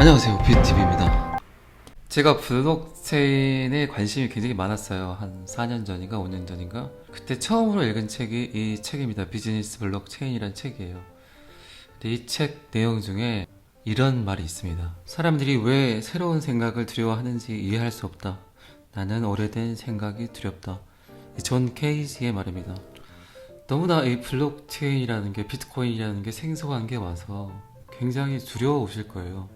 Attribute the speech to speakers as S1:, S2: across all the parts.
S1: 안녕하세요, 뷰티비입니다. 제가 블록체인에 관심이 굉장히 많았어요. 한 4년 전인가 5년 전인가 그때 처음으로 읽은 책이 이 책입니다. 비즈니스 블록체인이란 책이에요. 근데 이 책 내용 중에 이런 말이 있습니다. 사람들이 왜 새로운 생각을 두려워하는지 이해할 수 없다. 나는 오래된 생각이 두렵다. 존 케이지의 말입니다. 너무나 이 블록체인이라는 게, 비트코인이라는 게 생소한 게 와서 굉장히 두려우실 거예요.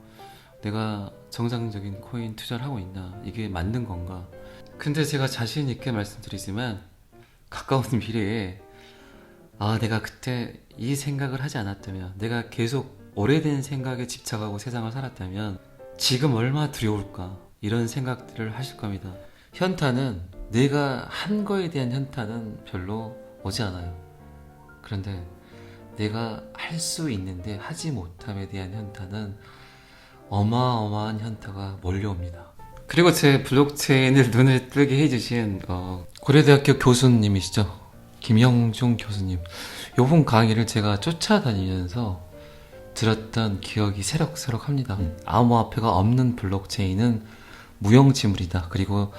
S1: 내가 정상적인 코인 투자를 하고 있나? 이게 맞는 건가? 근데 제가 자신 있게 말씀드리지만 가까운 미래에 내가 그때 이 생각을 하지 않았다면, 내가 계속 오래된 생각에 집착하고 세상을 살았다면 지금 얼마나 두려울까? 이런 생각들을 하실 겁니다. 현타는, 내가 한 거에 대한 현타는 별로 오지 않아요. 그런데 내가 할 수 있는데 하지 못함에 대한 현타는 어마어마한 현타가 몰려옵니다. 그리고 제 블록체인을 눈을 뜨게 해주신 고려대학교 교수님이시죠, 김영중 교수님. 요번 강의를 제가 쫓아다니면서 들었던 기억이 새록새록합니다. 암호화폐가 없는 블록체인은 무용지물이다. 그리고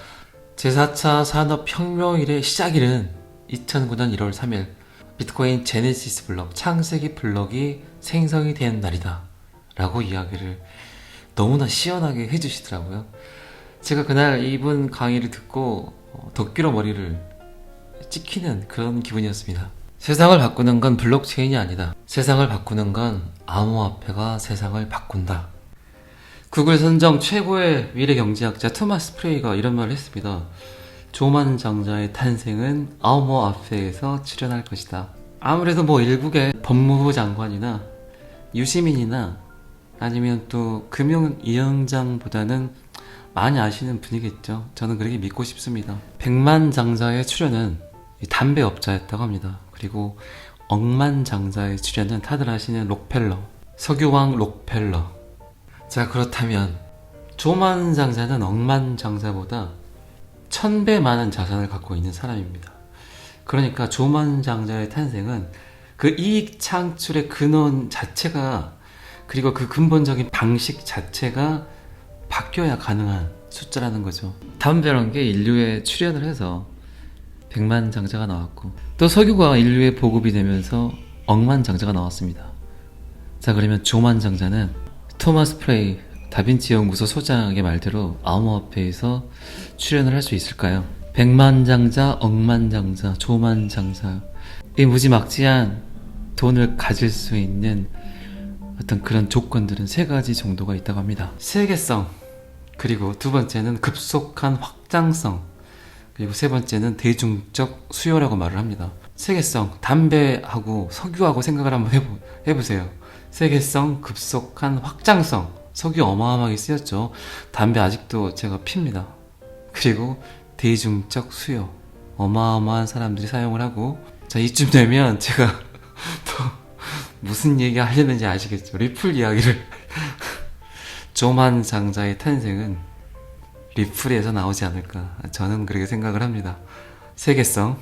S1: 제4차 산업혁명일의 시작일은 2009년 1월 3일 비트코인 제네시스 블록, 창세기 블록이 생성이 된 날이다 라고 이야기를 너무나 시원하게 해주시더라고요. 제가 그날 이분 강의를 듣고 도끼로 머리를 찍히는 그런 기분이었습니다. 세상을 바꾸는 건 블록체인이 아니다. 세상을 바꾸는 건 암호화폐가 세상을 바꾼다. 구글 선정 최고의 미래 경제학자 토마스 프레이가 이런 말을 했습니다. 조만장자의 탄생은 암호화폐에서 출현할 것이다. 아무래도 일국의 법무부 장관이나 유시민이나 아니면 또 금융위원장보다는 많이 아시는 분이겠죠. 저는 그렇게 믿고 싶습니다. 백만장자의 출현은 담배업자였다고 합니다. 그리고 억만장자의 출현은 다들 아시는 록펠러, 석유왕 록펠러. 자, 그렇다면 조만장자는 억만장자보다 1000배 많은 자산을 갖고 있는 사람입니다. 그러니까 조만장자의 탄생은 그 이익 창출의 근원 자체가, 그리고 그 근본적인 방식 자체가 바뀌어야 가능한 숫자라는 거죠. 담배란 게 인류에 출현을 해서 백만장자가 나왔고, 또 석유가 인류에 보급이 되면서 억만장자가 나왔습니다. 자, 그러면 조만장자는 토마스 프레이 다빈치 연구소 소장의 말대로 암호화폐에서 출현을 할 수 있을까요? 백만장자, 억만장자, 조만장자, 이 무지막지한 돈을 가질 수 있는 어떤 그런 조건들은 세 가지 정도가 있다고 합니다. 세계성, 그리고 두 번째는 급속한 확장성, 그리고 세 번째는 대중적 수요라고 말을 합니다. 세계성, 담배하고 석유하고 생각을 한번 해보세요. 세계성, 급속한 확장성, 석유 어마어마하게 쓰였죠. 담배 아직도 제가 핍니다. 그리고 대중적 수요, 어마어마한 사람들이 사용을 하고, 자, 이쯤 되면 제가 또 무슨 얘기 하려는지 아시겠죠? 리플 이야기를 조만장자의 탄생은 리플에서 나오지 않을까, 저는 그렇게 생각을 합니다. 세계성,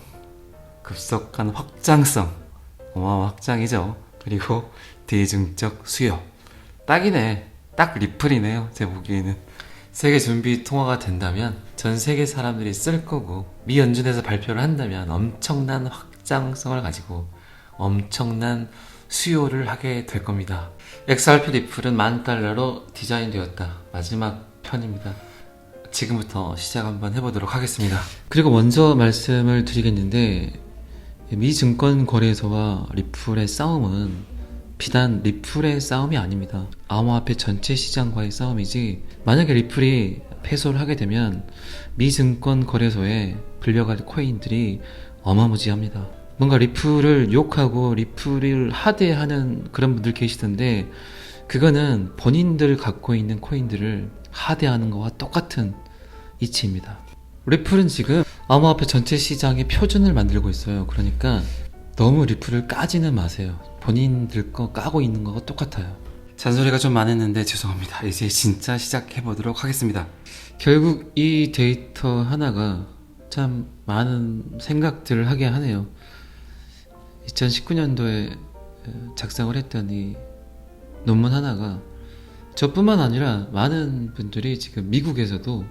S1: 급속한 확장성, 어마어마한 확장이죠. 그리고 대중적 수요, 딱이네. 딱 리플이네요, 제 보기에는. 세계 준비 통화가 된다면 전 세계 사람들이 쓸 거고, 미 연준에서 발표를 한다면 엄청난 확장성을 가지고 엄청난 수요를 하게 될 겁니다. XRP 리플은 $10,000로 디자인되었다. 마지막 편입니다. 지금부터 시작 한번 해보도록 하겠습니다. 그리고 먼저 말씀을 드리겠는데, 미 증권거래소와 리플의 싸움은 비단 리플의 싸움이 아닙니다. 암호화폐 전체 시장과의 싸움이지, 만약에 리플이 패소를 하게 되면 미 증권거래소에 불려갈 코인들이 어마무지합니다. 뭔가 리플을 욕하고 리플을 하대하는 그런 분들 계시던데, 그거는 본인들 갖고 있는 코인들을 하대하는 것과 똑같은 이치입니다. 리플은 지금 암호화폐 전체 시장의 표준을 만들고 있어요. 그러니까 너무 리플을 까지는 마세요. 본인들 거 까고 있는 거가 똑같아요. 잔소리가 좀 많았는데 죄송합니다. 이제 진짜 시작해보도록 하겠습니다. 결국 이 데이터 하나가 참 많은 생각들을 하게 하네요. 2019년도에 작성을 했던 이 논문 하나가 저뿐만 아니라 많은 분들이 지금 미국에서도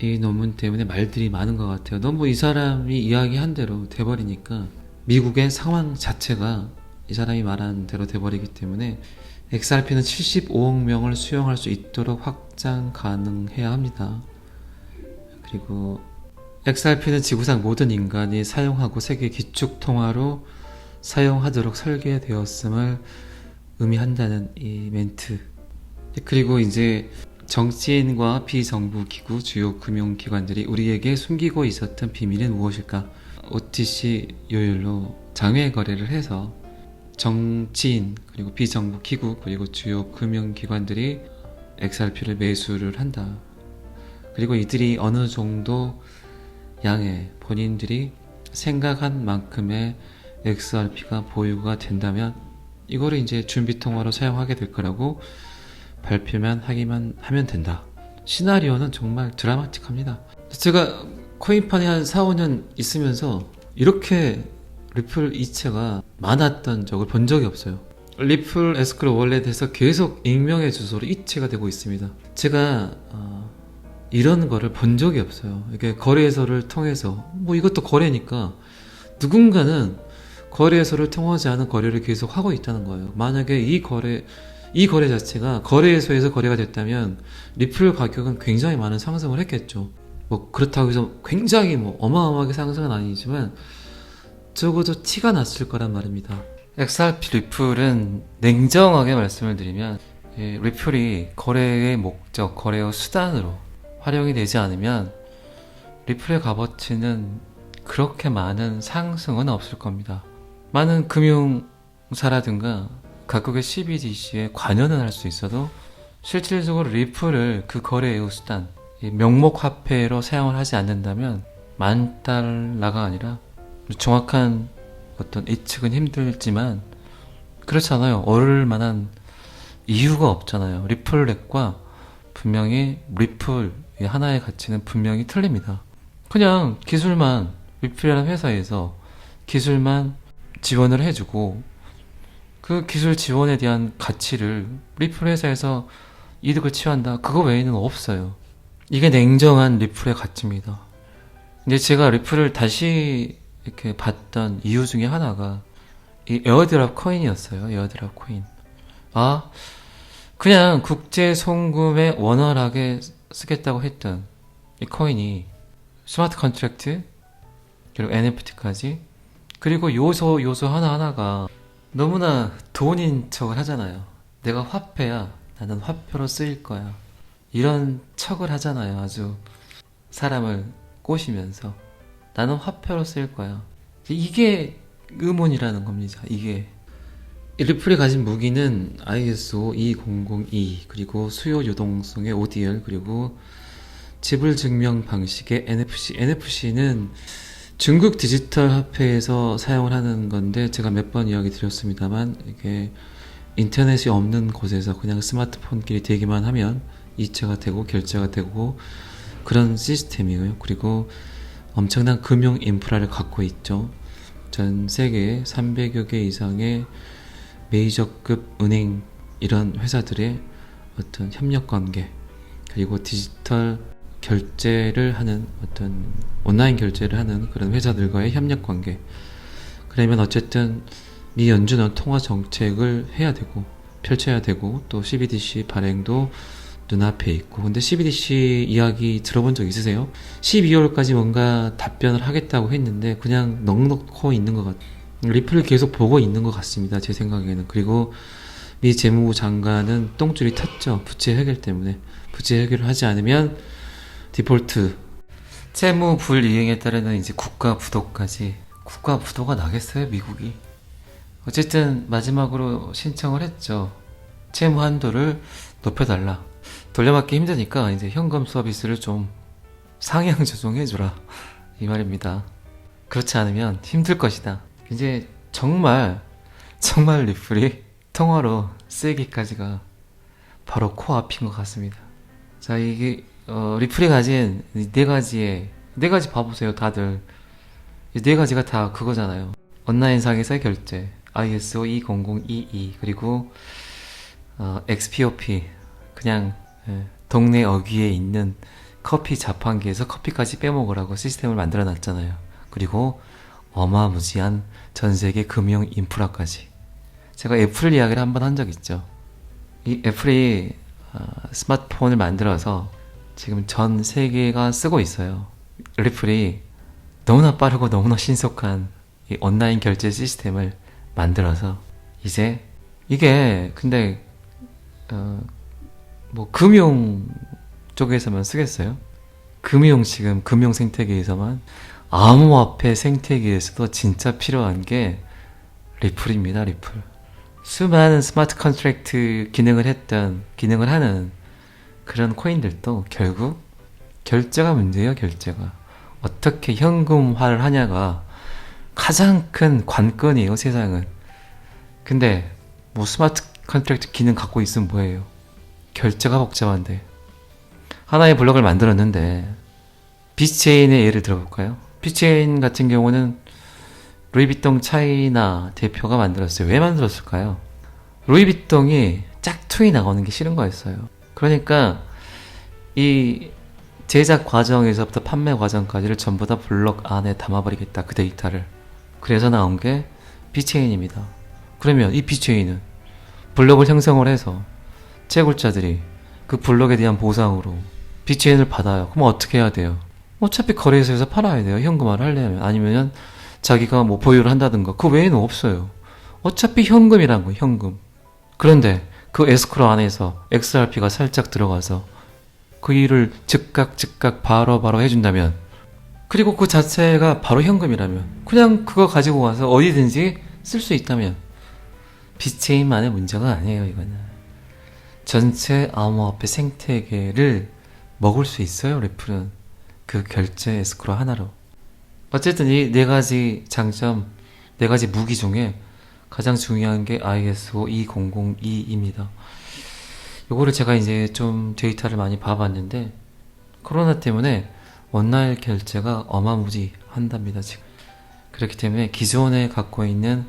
S1: 이 논문 때문에 말들이 많은 것 같아요. 너무 이 사람이 이야기한 대로 돼버리니까 미국의 상황 자체가 이 사람이 말한 대로 돼버리기 때문에 XRP는 75억 명을 수용할 수 있도록 확장 가능해야 합니다. 그리고 XRP는 지구상 모든 인간이 사용하고 세계 기축통화로 사용하도록 설계되었음을 의미한다는 이 멘트. 그리고 이제 정치인과 비정부 기구, 주요 금융기관들이 우리에게 숨기고 있었던 비밀은 무엇일까? OTC 요율로 장외 거래를 해서 정치인, 그리고 비정부 기구, 그리고 주요 금융기관들이 XRP를 매수를 한다. 그리고 이들이 어느 정도 양의 본인들이 생각한 만큼의 XRP가 보유가 된다면 이거를 이제 준비통화로 사용하게 될 거라고 발표만 하기만 하면 된다. 시나리오는 정말 드라마틱합니다. 제가 코인판에 한 4, 5년 있으면서 이렇게 리플 이체가 많았던 적을 본 적이 없어요. 리플 에스크로 월렛에서 계속 익명의 주소로 이체가 되고 있습니다. 제가 이런 거를 본 적이 없어요. 이게 거래소를 통해서 뭐 이것도 거래니까 누군가는 거래소를 통하지 않은 거래를 계속 하고 있다는 거예요. 만약에 이 거래 자체가 거래소에서 거래가 됐다면 리플 가격은 굉장히 많은 상승을 했겠죠. 뭐 그렇다고 해서 굉장히 뭐 어마어마하게 상승은 아니지만 적어도 티가 났을 거란 말입니다. XRP 리플은 냉정하게 말씀을 드리면 리플이 거래의 목적, 거래의 수단으로 활용이 되지 않으면 리플의 값어치는 그렇게 많은 상승은 없을 겁니다. 많은 금융사라든가 각국의 CBDC에 관여는 할 수 있어도 실질적으로 리플을 그 거래의 수단, 명목 화폐로 사용을 하지 않는다면 $10,000가 아니라 정확한 어떤 예측은 힘들지만 그렇잖아요. 오를 만한 이유가 없잖아요. 리플렉과 분명히 리플 하나의 가치는 분명히 틀립니다. 그냥 기술만 리플이라는 회사에서 기술만 지원을 해주고 그 기술 지원에 대한 가치를 리플 회사에서 이득을 취한다. 그거 외에는 없어요. 이게 냉정한 리플의 가치입니다. 이제 제가 리플을 다시 이렇게 봤던 이유 중에 하나가 이 에어드랍 코인이었어요. 에어드랍 코인. 그냥 국제 송금에 원활하게 쓰겠다고 했던 이 코인이 스마트 컨트랙트 그리고 NFT까지 그리고 요소 하나하나가 너무나 돈인 척을 하잖아요. 내가 화폐야. 나는 화폐로 쓰일 거야. 이런 척을 하잖아요. 아주 사람을 꼬시면서 나는 화폐로 쓰일 거야. 이게 의문이라는 겁니다. 이게 리플이 가진 무기는 ISO 2002 그리고 수요 유동성의 ODL 그리고 지불 증명 방식의 NFC. NFC는 중국 디지털 화폐에서 사용을 하는 건데 제가 몇 번 이야기 드렸습니다만 이게 인터넷이 없는 곳에서 그냥 스마트폰끼리 대기만 하면 이체가 되고 결제가 되고 그런 시스템이에요. 그리고 엄청난 금융 인프라를 갖고 있죠. 전 세계 300여 개 이상의 메이저급 은행 이런 회사들의 어떤 협력 관계 그리고 디지털 결제를 하는 어떤 온라인 결제를 하는 그런 회사들과의 협력 관계. 그러면 어쨌든 미 연준은 통화 정책을 해야 되고 펼쳐야 되고 또 CBDC 발행도 눈앞에 있고. 근데 CBDC 이야기 들어본 적 있으세요? 12월까지 뭔가 답변을 하겠다고 했는데 그냥 넉넉고 있는 것 같아요. 리플을 계속 보고 있는 것 같습니다. 제 생각에는. 그리고 미 재무부 장관은 똥줄이 탔죠. 부채 해결 때문에. 부채 해결을 하지 않으면 디폴트, 채무 불이행에 따르는 이제 국가 부도까지. 국가 부도가 나겠어요, 미국이? 어쨌든 마지막으로 신청을 했죠. 채무 한도를 높여달라. 돌려받기 힘드니까 이제 현금 서비스를 좀 상향 조정해주라. 이 말입니다. 그렇지 않으면 힘들 것이다. 이제 정말 리플이 통화로 쓰이기까지가 바로 코앞인 것 같습니다. 자, 이게 리플이 가진 네 가지 봐보세요, 다들. 이 네 가지가 다 그거잖아요. 온라인상에서의 결제, ISO 20022, 그리고 XPOP, 그냥 동네 어귀에 있는 커피 자판기에서 커피까지 빼먹으라고 시스템을 만들어 놨잖아요. 그리고 어마무지한 전세계 금융 인프라까지. 제가 애플 이야기를 한번 한 적 있죠. 이 애플이 스마트폰을 만들어서 지금 전 세계가 쓰고 있어요. 리플이 너무나 빠르고 너무나 신속한 이 온라인 결제 시스템을 만들어서 이제 이게 근데 뭐 금융 쪽에서만 쓰겠어요? 지금 금융 생태계에서만 암호화폐 생태계에서도 진짜 필요한 게 리플입니다. 리플. 수많은 스마트 컨트랙트 기능을 하는 그런 코인들도 결국 결제가 문제예요. 결제가 어떻게 현금화를 하냐가 가장 큰 관건이에요. 세상은. 근데 뭐 스마트 컨트랙트 기능 갖고 있으면 뭐예요? 결제가 복잡한데. 하나의 블록을 만들었는데 비트체인의 예를 들어볼까요? 비트체인 같은 경우는 루이비통 차이나 대표가 만들었어요. 왜 만들었을까요? 루이비통이 짝퉁이 나오는 게 싫은 거였어요. 그러니까 이 제작 과정에서부터 판매 과정까지를 전부 다 블록 안에 담아버리겠다. 그 데이터를. 그래서 나온 게 비트체인입니다. 그러면 이 비트체인은 블록을 형성을 해서 채굴자들이 그 블록에 대한 보상으로 비트체인을 받아요. 그럼 어떻게 해야 돼요? 어차피 거래소에서 팔아야 돼요. 현금화를 하려면. 아니면 자기가 뭐 보유를 한다든가. 그 외에는 없어요. 어차피 현금이란 거예요. 현금. 그런데 그 에스크로 안에서 XRP가 살짝 들어가서 그 일을 즉각 바로 해준다면, 그리고 그 자체가 바로 현금이라면, 그냥 그거 가지고 와서 어디든지 쓸 수 있다면 비트체인만의 문제가 아니에요. 이거는 전체 암호화폐 생태계를 먹을 수 있어요. 리플은 그 결제 에스크로 하나로. 어쨌든 이 네 가지 장점, 네 가지 무기 중에 가장 중요한 게 ISO 2002입니다. 요거를 제가 이제 좀 데이터를 많이 봐봤는데 코로나 때문에 온라인 결제가 어마무지 한답니다. 지금. 그렇기 때문에 기존에 갖고 있는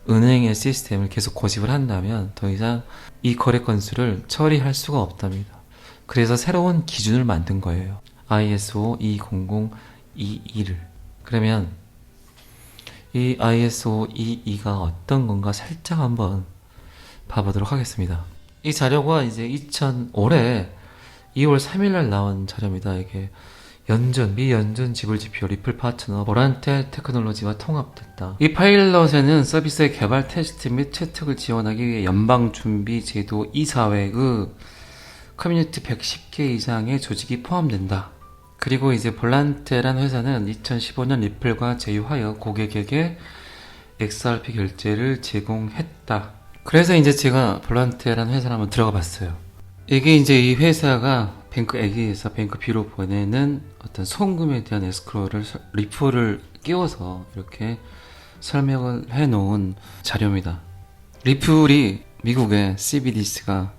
S1: 은행의 시스템을 계속 고집을 한다면 더 이상 이 거래 건수를 처리할 수가 없답니다. 그래서 새로운 기준을 만든 거예요. ISO 20022를. 그러면 이 ISO 22가 어떤 건가 살짝 한번 봐보도록 하겠습니다. 이 자료가 이제 올해 2월 3일날 나온 자료입니다. 이게 미연준 지불 지표 리플 파트너 보란테 테크놀로지와 통합됐다. 이 파일럿에는 서비스의 개발 테스트 및 채택을 지원하기 위해 연방준비제도 이사회의 커뮤니티 110개 이상의 조직이 포함된다. 그리고 이제 볼란테란 회사는 2015년 리플과 제휴하여 고객에게 XRP 결제를 제공했다. 그래서 이제 제가 볼란테란 회사를 한번 들어가 봤어요. 이게 이제 이 회사가 뱅크 A에서 뱅크 B로 보내는 어떤 송금에 대한 에스크로를 리플을 끼워서 이렇게 설명을 해 놓은 자료입니다. 리플이 미국의 CBDC가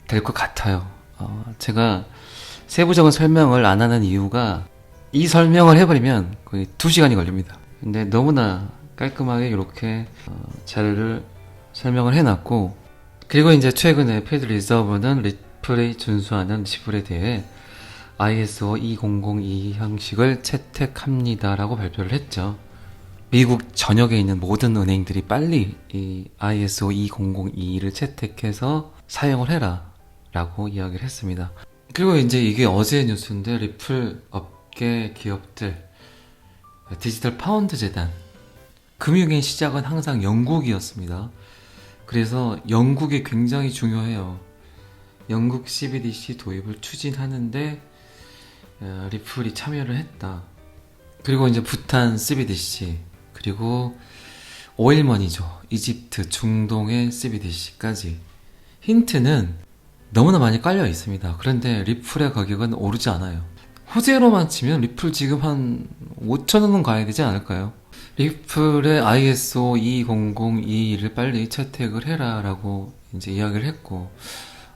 S1: 될 것 같아요. 제가 세부적인 설명을 안 하는 이유가 이 설명을 해버리면 거의 2시간이 걸립니다. 근데 너무나 깔끔하게 이렇게 자료를 설명을 해놨고, 그리고 이제 최근에 페드 리저브는 리플이 준수하는 지불에 대해 ISO 2002 형식을 채택합니다라고 발표를 했죠. 미국 전역에 있는 모든 은행들이 빨리 이 ISO 2002를 채택해서 사용을 해라 라고 이야기를 했습니다. 그리고 이제 이게 어제 뉴스인데 리플 업계 기업들 디지털 파운드 재단, 금융의 시작은 항상 영국이었습니다. 그래서 영국이 굉장히 중요해요. 영국 CBDC 도입을 추진하는데 리플이 참여를 했다. 그리고 이제 부탄 CBDC, 그리고 오일머니죠. 이집트, 중동의 CBDC까지. 힌트는 너무나 많이 깔려 있습니다. 그런데 리플의 가격은 오르지 않아요. 호재로만 치면 리플 지금 한 5,000원은 가야 되지 않을까요? 리플의 ISO 20022를 빨리 채택을 해라 라고 이제 이야기를 했고,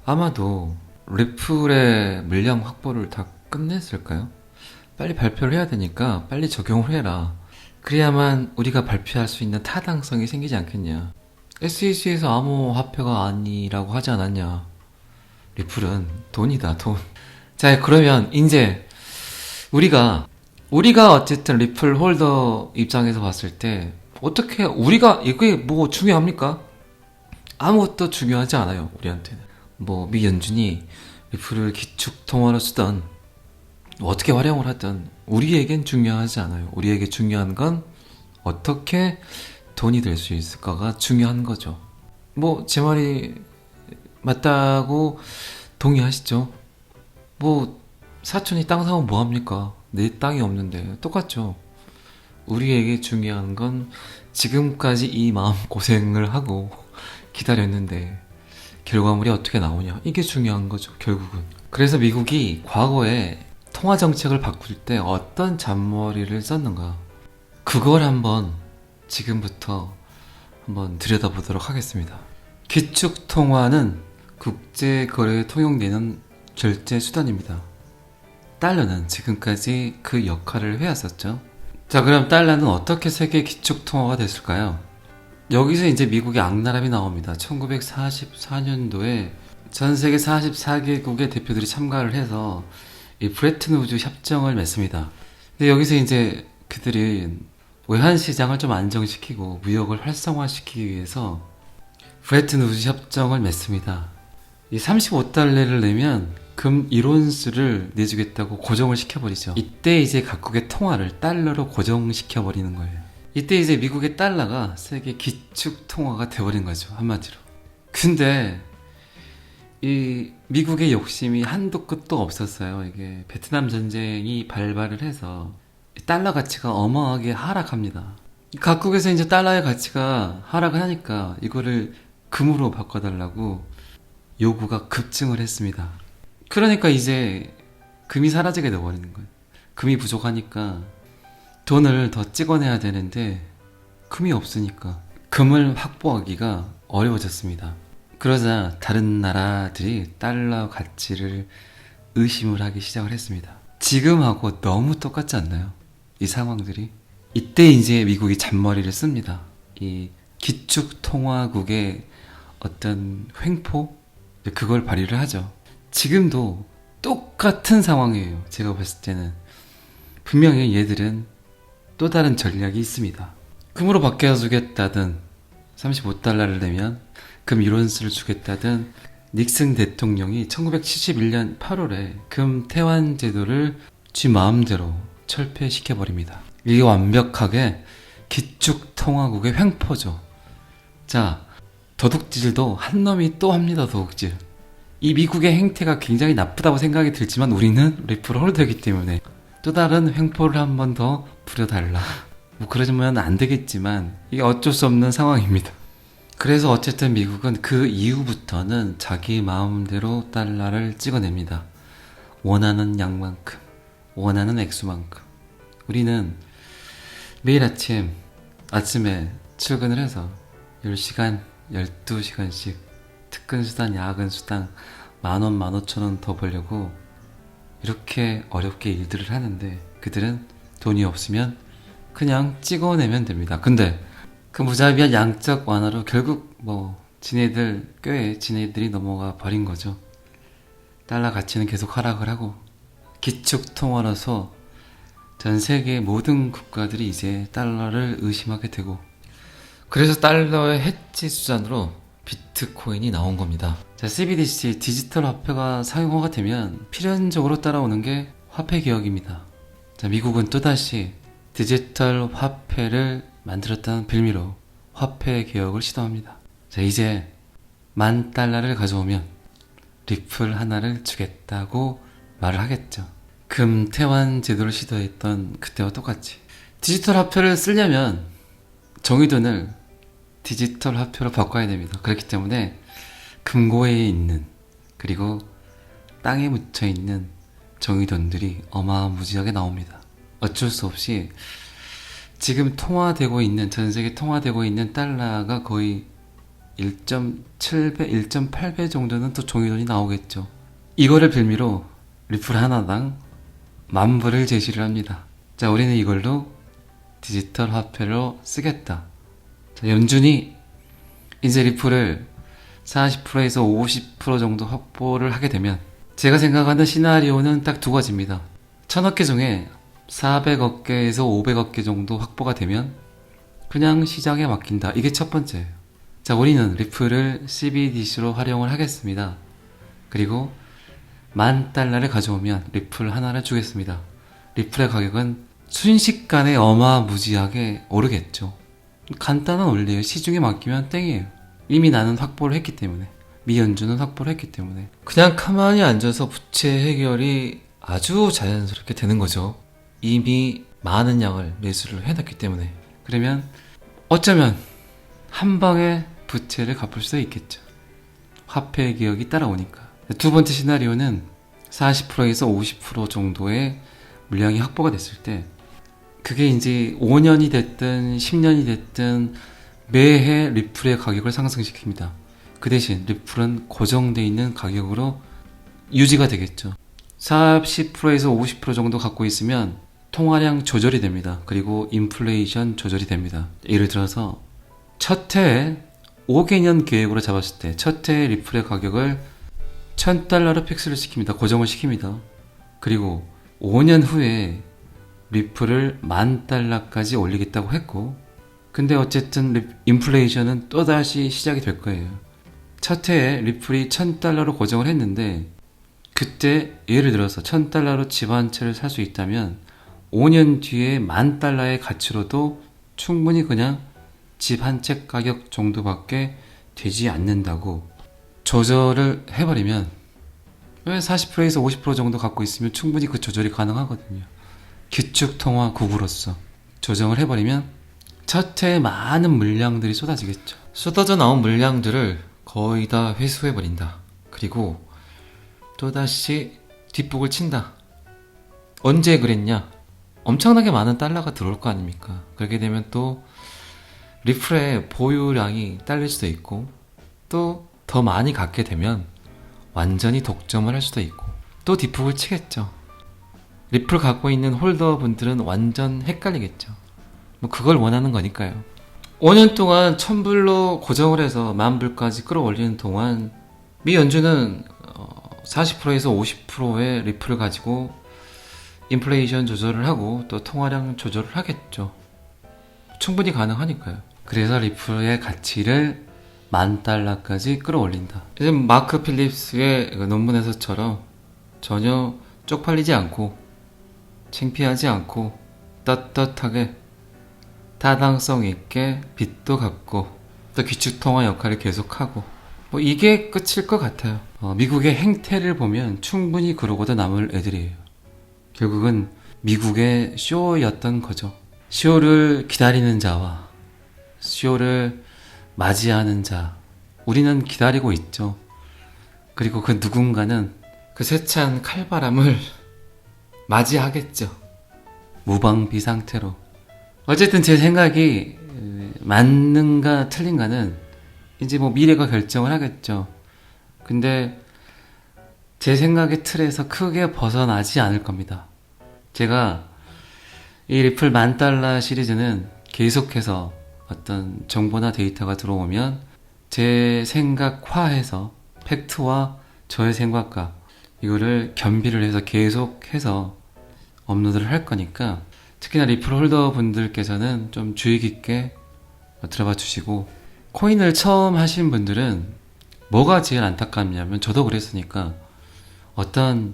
S1: 아마도 리플의 물량 확보를 다 끝냈을까요? 빨리 발표를 해야 되니까 빨리 적용을 해라. 그래야만 우리가 발표할 수 있는 타당성이 생기지 않겠냐. SEC에서 암호화폐가 아니라고 하지 않았냐. 리플은 돈이다, 돈. 자, 그러면 이제 우리가 어쨌든 리플 홀더 입장에서 봤을 때 어떻게 우리가 이게 뭐 중요합니까? 아무것도 중요하지 않아요, 우리한테는. 뭐 미연준이 리플을 기축 통화로 쓰던 어떻게 활용을 하든 우리에겐 중요하지 않아요. 우리에게 중요한 건 어떻게 돈이 될 수 있을까가 중요한 거죠. 뭐 제 말이 맞다고 동의하시죠? 뭐 사촌이 땅 사면 뭐합니까? 내 땅이 없는데 똑같죠. 우리에게 중요한 건 지금까지 이 마음고생을 하고 기다렸는데 결과물이 어떻게 나오냐, 이게 중요한 거죠, 결국은. 그래서 미국이 과거에 통화 정책을 바꿀 때 어떤 잔머리를 썼는가, 그걸 한번 지금부터 한번 들여다보도록 하겠습니다. 기축 통화는 국제거래에 통용되는 결제 수단입니다. 달러는 지금까지 그 역할을 해왔었죠. 자, 그럼 달러는 어떻게 세계 기축 통화가 됐을까요? 여기서 이제 미국의 악랄함이 나옵니다. 1944년도에 전 세계 44개국의 대표들이 참가를 해서 이 브레튼 우즈 협정을 맺습니다. 근데 여기서 이제 그들이 외환 시장을 좀 안정시키고 무역을 활성화시키기 위해서 브레튼 우즈 협정을 맺습니다. 이 35달러를 내면 금 1온스를 내주겠다고 고정을 시켜버리죠. 이때 이제 각국의 통화를 달러로 고정시켜버리는 거예요. 이때 이제 미국의 달러가 세계 기축 통화가 돼버린 거죠, 한마디로. 근데 이 미국의 욕심이 한도 끝도 없었어요. 이게 베트남 전쟁이 발발을 해서 달러 가치가 어마어마하게 하락합니다. 각국에서 이제 달러의 가치가 하락을 하니까 이거를 금으로 바꿔달라고 요구가 급증을 했습니다. 그러니까 이제 금이 사라지게 돼버리는 거예요. 금이 부족하니까 돈을 더 찍어내야 되는데 금이 없으니까 금을 확보하기가 어려워졌습니다. 그러자 다른 나라들이 달러 가치를 의심을 하기 시작을 했습니다. 지금하고 너무 똑같지 않나요? 이 상황들이. 이때 이제 미국이 잔머리를 씁니다. 이 기축통화국의 어떤 횡포? 그걸 발휘를 하죠. 지금도 똑같은 상황이에요. 제가 봤을 때는. 분명히 얘들은 또 다른 전략이 있습니다. 금으로 바꿔주겠다든 35달러를 내면 금 1온스를 주겠다든 닉슨 대통령이 1971년 8월에 금 태환 제도를 쥐 마음대로 철폐시켜버립니다. 이게 완벽하게 기축통화국의 횡포죠. 자, 도둑질도 한 놈이 또 합니다. 도둑질. 이 미국의 행태가 굉장히 나쁘다고 생각이 들지만 우리는 리플 홀더이기 때문에 또 다른 횡포를 한 번 더 부려달라. 뭐 그러지면 안 되겠지만 이게 어쩔 수 없는 상황입니다. 그래서 어쨌든 미국은 그 이후부터는 자기 마음대로 달러를 찍어냅니다. 원하는 양만큼, 원하는 액수만큼. 우리는 매일 아침에 출근을 해서 10시간, 12시간씩 특근 수당, 야근 수당 10,000원, 15,000원 더 벌려고 이렇게 어렵게 일들을 하는데 그들은 돈이 없으면 그냥 찍어내면 됩니다. 근데 그 무자비한 양적 완화로 결국 뭐 지네들 꾀에 지네들이 넘어가 버린 거죠. 달러 가치는 계속 하락을 하고 기축 통화라서 전 세계 모든 국가들이 이제 달러를 의심하게 되고, 그래서 달러의 해지 수단으로 비트코인이 나온 겁니다. 자, CBDC 디지털 화폐가 사용화가 되면 필연적으로 따라오는 게 화폐 개혁입니다. 자, 미국은 또다시 디지털 화폐를 만들었다는 빌미로 화폐 개혁을 시도합니다. 자, 이제 $10,000를 가져오면 리플 하나를 주겠다고 말을 하겠죠. 금 태환 제도를 시도했던 그때와 똑같이 디지털 화폐를 쓰려면 정의돈을 디지털 화폐로 바꿔야 됩니다. 그렇기 때문에 금고에 있는, 그리고 땅에 묻혀 있는 정의돈들이 어마무지하게 나옵니다. 어쩔 수 없이 지금 통화되고 있는, 전 세계 통화되고 있는 달러가 거의 1.7배, 1.8배 정도는 또 종이돈이 나오겠죠. 이거를 빌미로 리플 하나당 10,000불을 제시를 합니다. 자, 우리는 이걸로 디지털 화폐로 쓰겠다. 자, 연준이 이제 리플을 40%에서 50% 정도 확보를 하게 되면 제가 생각하는 시나리오는 딱 두 가지입니다. 1000억 개 중에 400억 개에서 500억 개 정도 확보가 되면 그냥 시장에 맡긴다. 이게 첫 번째예요. 자, 우리는 리플을 CBDC로 활용을 하겠습니다. 그리고 $10,000를 가져오면 리플 하나를 주겠습니다. 리플의 가격은 순식간에 어마무지하게 오르겠죠. 간단한 원리예요. 시중에 맡기면 땡이에요. 이미 나는 확보를 했기 때문에, 미연주는 확보를 했기 때문에 그냥 가만히 앉아서 부채 해결이 아주 자연스럽게 되는 거죠. 이미 많은 양을 매수를 해놨기 때문에. 그러면 어쩌면 한 방에 부채를 갚을 수도 있겠죠. 화폐 개혁이 따라오니까. 두 번째 시나리오는 40%에서 50% 정도의 물량이 확보가 됐을 때 그게 이제 5년이 됐든 10년이 됐든 매해 리플의 가격을 상승시킵니다. 그 대신 리플은 고정되어 있는 가격으로 유지가 되겠죠. 40%에서 50% 정도 갖고 있으면 통화량 조절이 됩니다. 그리고 인플레이션 조절이 됩니다. 예를 들어서 첫 해에 5개년 계획으로 잡았을 때 첫 해에 리플의 가격을 $1,000로 픽스를 시킵니다. 고정을 시킵니다. 그리고 5년 후에 리플을 $10,000까지 올리겠다고 했고, 근데 어쨌든 인플레이션은 또다시 시작이 될 거예요. 첫 해에 리플이 $1,000로 고정을 했는데 그때 예를 들어서 $1,000로 집 한 채를 살 수 있다면 5년 뒤에 $10,000의 가치로도 충분히 그냥 집 한 채 가격 정도밖에 되지 않는다고 조절을 해버리면 40%에서 50% 정도 갖고 있으면 충분히 그 조절이 가능하거든요. 기축통화국으로서 조정을 해버리면 첫 해에 많은 물량들이 쏟아지겠죠. 쏟아져 나온 물량들을 거의 다 회수해버린다. 그리고 또다시 뒷북을 친다. 언제 그랬냐? 엄청나게 많은 달러가 들어올 거 아닙니까? 그렇게 되면 또 리플의 보유량이 딸릴 수도 있고 또 더 많이 갖게 되면 완전히 독점을 할 수도 있고 또 뒷북을 치겠죠. 리플 갖고 있는 홀더분들은 완전 헷갈리겠죠. 뭐 그걸 원하는 거니까요. 5년 동안 1,000불로 고정을 해서 10,000불까지 끌어올리는 동안 미 연준은 40%에서 50%의 리플을 가지고 인플레이션 조절을 하고 또 통화량 조절을 하겠죠. 충분히 가능하니까요. 그래서 리플의 가치를 $10,000까지 끌어올린다. 이제 마크 필립스의 논문에서처럼 전혀 쪽팔리지 않고 창피하지 않고 떳떳하게 타당성 있게 빚도 갚고 또 기축통화 역할을 계속하고 뭐 이게 끝일 것 같아요. 미국의 행태를 보면 충분히 그러고도 남을 애들이에요. 결국은 미국의 쇼였던 거죠. 쇼를 기다리는 자와 쇼를 맞이하는 자, 우리는 기다리고 있죠. 그리고 그 누군가는 그 세찬 칼바람을 맞이하겠죠. 무방비 상태로. 어쨌든 제 생각이 맞는가 틀린가는 이제 뭐 미래가 결정을 하겠죠. 근데 제 생각의 틀에서 크게 벗어나지 않을 겁니다. 제가 이 리플 $10,000 시리즈는 계속해서 어떤 정보나 데이터가 들어오면 제 생각화해서 팩트와 저의 생각과 이거를 겸비를 해서 계속해서 업로드를 할 거니까 특히나 리플 홀더 분들께서는 좀 주의 깊게 들어봐 주시고, 코인을 처음 하신 분들은 뭐가 제일 안타깝냐면 저도 그랬으니까 어떤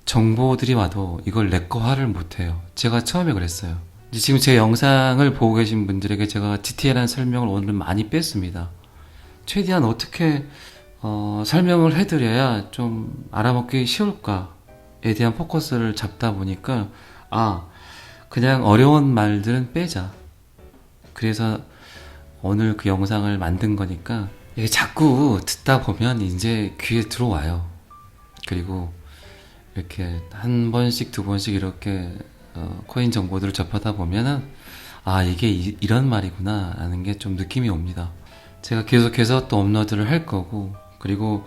S1: 정보들이 와도 이걸 내거화를 못해요. 제가 처음에 그랬어요. 지금 제 영상을 보고 계신 분들에게 제가 디테일한 설명을 오늘 많이 뺐습니다. 최대한 어떻게 설명을 해드려야 좀 알아먹기 쉬울까에 대한 포커스를 잡다 보니까 그냥 어려운 말들은 빼자. 그래서 오늘 그 영상을 만든 거니까 이게 자꾸 듣다 보면 이제 귀에 들어와요. 그리고 이렇게 한 번씩 두 번씩 이렇게 코인 정보들을 접하다 보면은 이게 이런 말이구나 라는 게 좀 느낌이 옵니다. 제가 계속해서 또 업로드를 할 거고, 그리고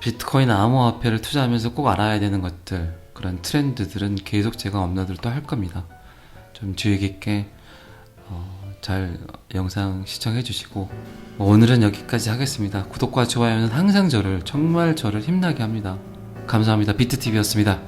S1: 비트코인 암호화폐를 투자하면서 꼭 알아야 되는 것들, 그런 트렌드들은 계속 제가 업로드를 또 할 겁니다. 좀 주의 깊게 잘 영상 시청해 주시고 오늘은 여기까지 하겠습니다. 구독과 좋아요는 항상 정말 저를 힘나게 합니다. 감사합니다. 비트TV였습니다.